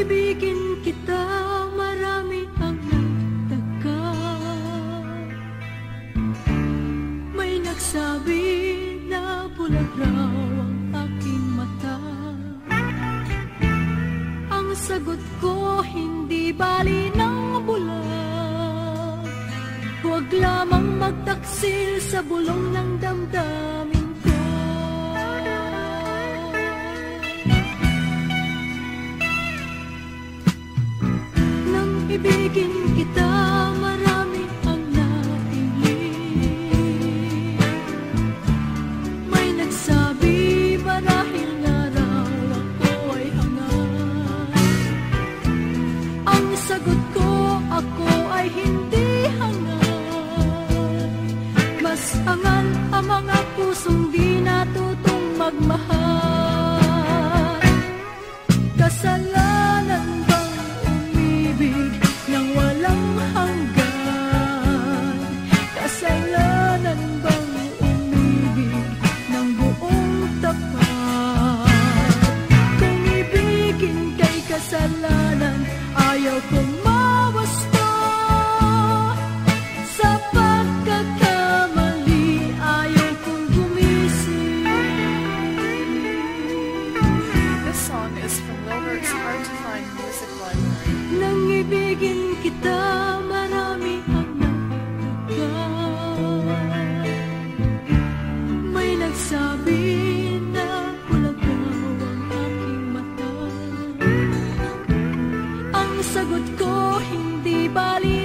ibigin kita, marami ang nagtaka. May nagsabi na bulag raw ang aking mata. Ang sagot ko, hindi bali ng bulag. Huwag lamang magtaksil sa bulong ng damdamin ko. Nang ibigin kita, marami ang napiling. May nagsabi, marahil nga raw ako ay hangal. Ang sagot ko, ako ay hindi hangal. Mas hangal ang mga pusong di natutong magmahal. Kasalanan bang umibig ng walang hanggan? Kasalanan bang umibig ng buong tapat? Kung ibigin kay kasalanan, ayaw kong mawasto. Sa pagkakamali, ayaw kong gumising. This song is from Wilbert's Hard to Find Music Library. Nang ibigin kita, marami ang nagtaka. May nagsabi na bulag raw ang aking mata. Ang sagot ko, hindi bali